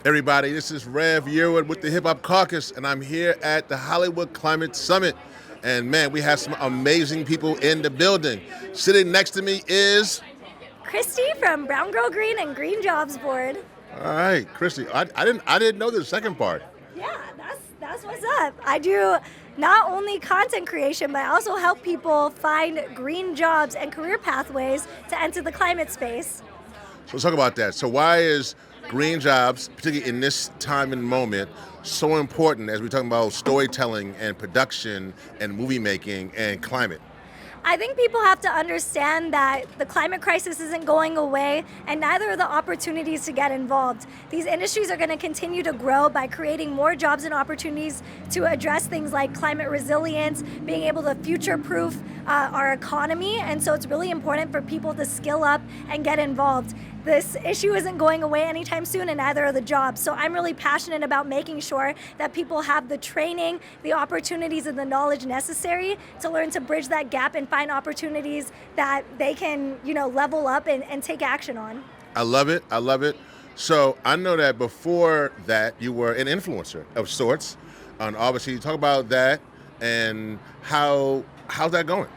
Everybody, this is Rev Yearwood with the Hip Hop Caucus, and I'm here at the Hollywood Climate Summit. And man, we have some amazing people in the building. Sitting next to me is, Kristy from Browngirl Green and Green Jobs Board. all right, Kristy. I didn't know the second part. Yeah, that's what's up. I do not only content creation, but I also help people find green jobs and career pathways to enter the climate space. So let's talk about that. So why is green jobs, particularly in this time and moment, so important as we're talking about storytelling and production and movie making and climate? I think people have to understand that the climate crisis isn't going away, and neither are the opportunities to get involved. These industries are going to continue to grow by creating more jobs and opportunities to address things like climate resilience, being able to future-proof our economy, and so it's really important for people to skill up and get involved. This issue isn't going away anytime soon, and neither are the jobs. So I'm really passionate about making sure that people have the training, the opportunities, and the knowledge necessary to learn to bridge that gap and find opportunities that they can, level up and take action on. I love it. I love it. So I know that before that you were an influencer of sorts, and obviously talk about that and how's that going?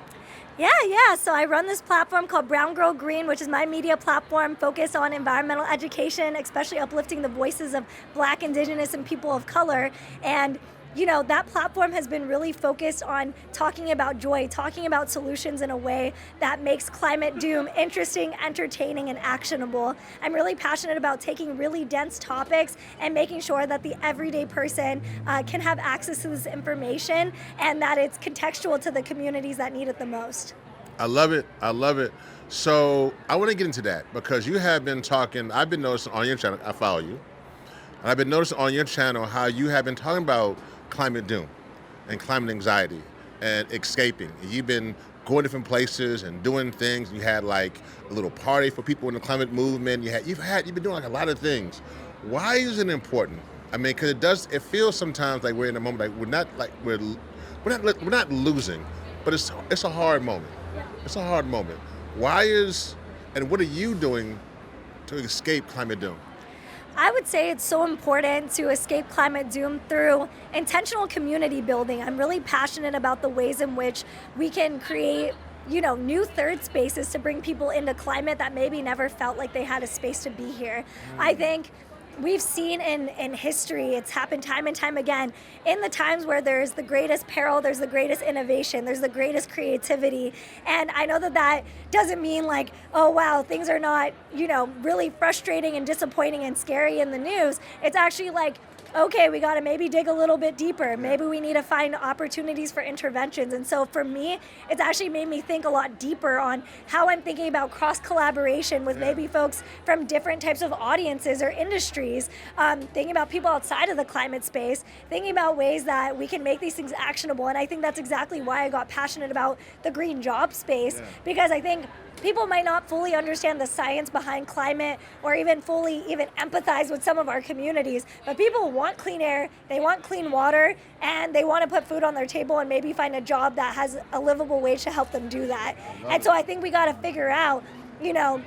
Yeah. So I run this platform called Browngirl Green, which is my media platform focused on environmental education, especially uplifting the voices of Black, Indigenous, and people of color. And that platform has been really focused on talking about joy, talking about solutions in a way that makes climate doom interesting, entertaining, and actionable. I'm really passionate about taking really dense topics and making sure that the everyday person can have access to this information and that it's contextual to the communities that need it the most. I love it. I love it. So I want to get into that because you have been talking, I've been noticing on your channel, I follow you, and I've been noticing on your channel how you have been talking about climate doom and climate anxiety and escaping. You've been going different places and doing things. You had like a little party for people in the climate movement. You've been doing like a lot of things. Why is it important? I mean, because it feels sometimes like we're in a moment we're not losing, but it's a hard moment. It's a hard moment. And what are you doing to escape climate doom? I would say it's so important to escape climate doom through intentional community building. I'm really passionate about the ways in which we can create new third spaces to bring people into climate that maybe never felt like they had a space to be here. I think we've seen in history, it's happened time and time again. In the times where there's the greatest peril, there's the greatest innovation, there's the greatest creativity. And I know that doesn't mean like, oh wow, things are not, really frustrating and disappointing and scary in the news. It's actually like, okay, we got to maybe dig a little bit deeper. Maybe we need to find opportunities for interventions. And so for me, it's actually made me think a lot deeper on how I'm thinking about cross-collaboration with maybe folks from different types of audiences or industries, thinking about people outside of the climate space, thinking about ways that we can make these things actionable. And I think that's exactly why I got passionate about the green job space, because I think people might not fully understand the science behind climate or even empathize with some of our communities, but people want clean air, they want clean water, and they want to put food on their table and maybe find a job that has a livable wage to help them do that. And so I think we got to figure out,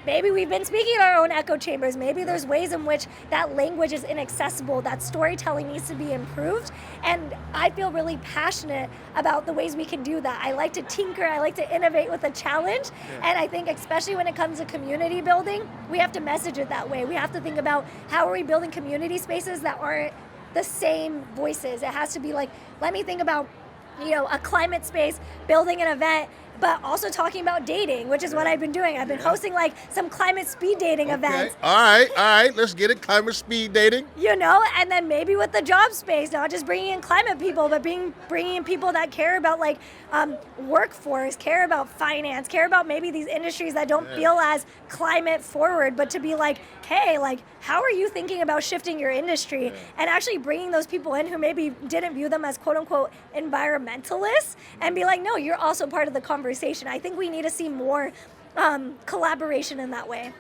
maybe we've been speaking in our own echo chambers. Maybe there's ways in which that language is inaccessible, that storytelling needs to be improved. And I feel really passionate about the ways we can do that. I like to tinker, I like to innovate with a challenge. And I think especially when it comes to community building, we have to message it that way. We have to think about how are we building community spaces that aren't the same voices. It has to be like, let me think about a climate space, building an event, but also talking about dating, which is what I've been doing. I've been hosting like some climate speed dating events. All right, let's get it. Climate speed dating. And then maybe with the job space, not just bringing in climate people, but bringing in people that care about like workforce, care about finance, care about maybe these industries that don't feel as climate forward, but to be like, hey, like, how are you thinking about shifting your industry? And actually bringing those people in who maybe didn't view them as quote unquote environmentalists and be like, no, you're also part of the conversation. I think we need to see more collaboration in that way.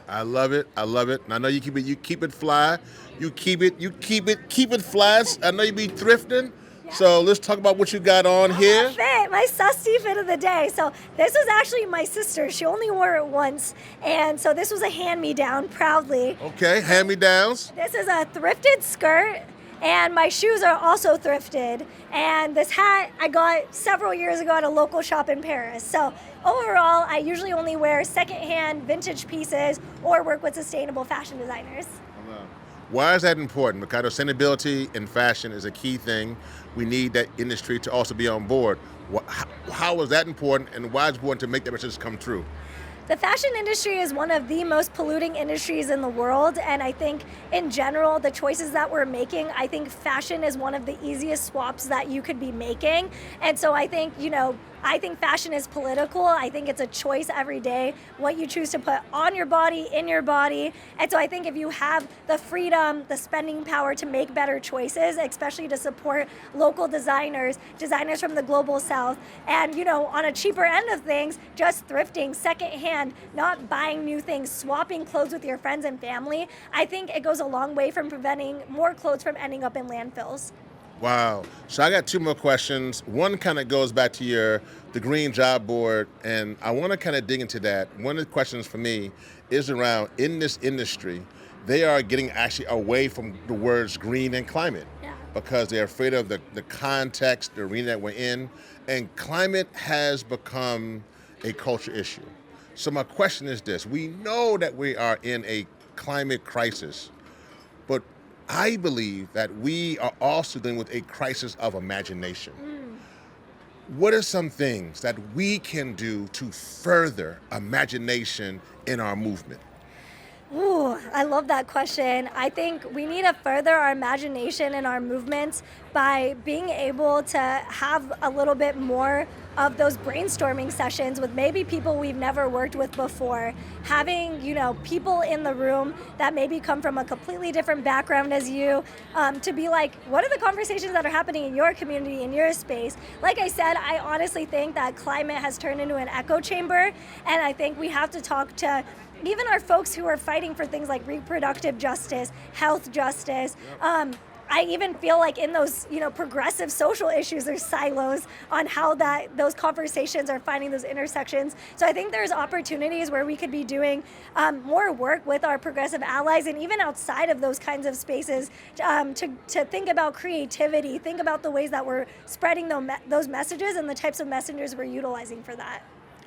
I love it. And I know you keep it fly. You keep it fly. I know you be thrifting. So let's talk about what you got on here. Fit, my susty fit of the day. So this was actually my sister. She only wore it once. And so this was a hand-me-down, proudly. Okay, hand-me-downs. This is a thrifted skirt. And my shoes are also thrifted. And this hat I got several years ago at a local shop in Paris. So overall, I usually only wear secondhand vintage pieces or work with sustainable fashion designers. Why is that important? Because sustainability in fashion is a key thing. We need that industry to also be on board. How is that important, and why is it important to make that message come true? The fashion industry is one of the most polluting industries in the world, and I think in general, the choices that we're making, I think fashion is one of the easiest swaps that you could be making. And so I think, I think fashion is political. I think it's a choice every day, what you choose to put on your body, in your body. And so I think if you have the freedom, the spending power to make better choices, especially to support local designers from the global south, and, on a cheaper end of things, just thrifting, secondhand, not buying new things, swapping clothes with your friends and family, I think it goes a long way from preventing more clothes from ending up in landfills. Wow. So I got two more questions. One kind of goes back to the Green Job Board, and I want to kind of dig into that. One of the questions for me is around, in this industry, they are getting actually away from the words green and climate because they're afraid of the context, the arena that we're in, and climate has become a culture issue. So my question is this. We know that we are in a climate crisis, but I believe that we are also dealing with a crisis of imagination. What are some things that we can do to further imagination in our movement? Ooh, I love that question. I think we need to further our imagination in our movements by being able to have a little bit more of those brainstorming sessions with maybe people we've never worked with before. Having, people in the room that maybe come from a completely different background as you, to be like, what are the conversations that are happening in your community, in your space? Like I said, I honestly think that climate has turned into an echo chamber, and I think we have to talk to even our folks who are fighting for things like reproductive justice, health justice. I even feel like in those, progressive social issues, there's silos on how those conversations are finding those intersections. So I think there's opportunities where we could be doing more work with our progressive allies, and even outside of those kinds of spaces, to think about creativity, think about the ways that we're spreading those messages and the types of messengers we're utilizing for that.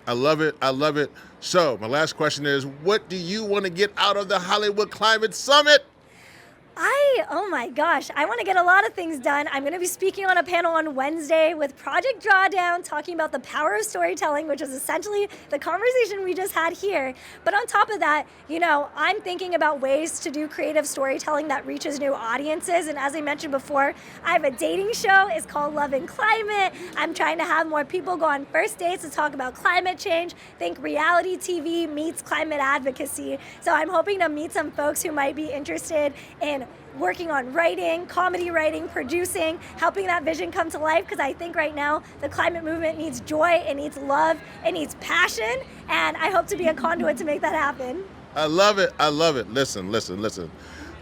I love it. I love it. So my last question is, what do you want to get out of the Hollywood Climate Summit? Oh my gosh, I want to get a lot of things done. I'm going to be speaking on a panel on Wednesday with Project Drawdown, talking about the power of storytelling, which is essentially the conversation we just had here. But on top of that, I'm thinking about ways to do creative storytelling that reaches new audiences. And as I mentioned before, I have a dating show. It's called Love and Climate. I'm trying to have more people go on first dates to talk about climate change. Think reality TV meets climate advocacy. So I'm hoping to meet some folks who might be interested in working on writing, comedy writing, producing, helping that vision come to life, because I think right now the climate movement needs joy, it needs love, it needs passion, and I hope to be a conduit to make that happen. I love it. I love it. Listen.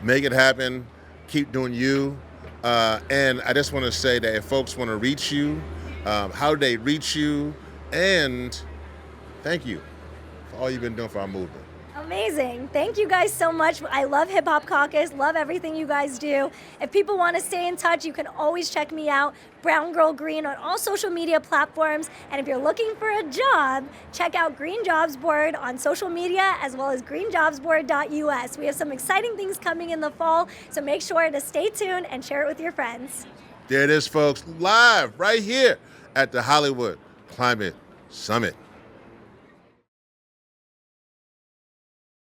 Make it happen. Keep doing you. And I just want to say that if folks want to reach you, how do they reach you? And thank you for all you've been doing for our movement. Amazing. Thank you guys so much. I love Hip Hop Caucus, love everything you guys do. If people want to stay in touch, you can always check me out, Browngirl Green, on all social media platforms. And if you're looking for a job, check out Green Jobs Board on social media, as well as greenjobsboard.us. We have some exciting things coming in the fall, so make sure to stay tuned and share it with your friends. There it is, folks, live right here at the Hollywood Climate Summit.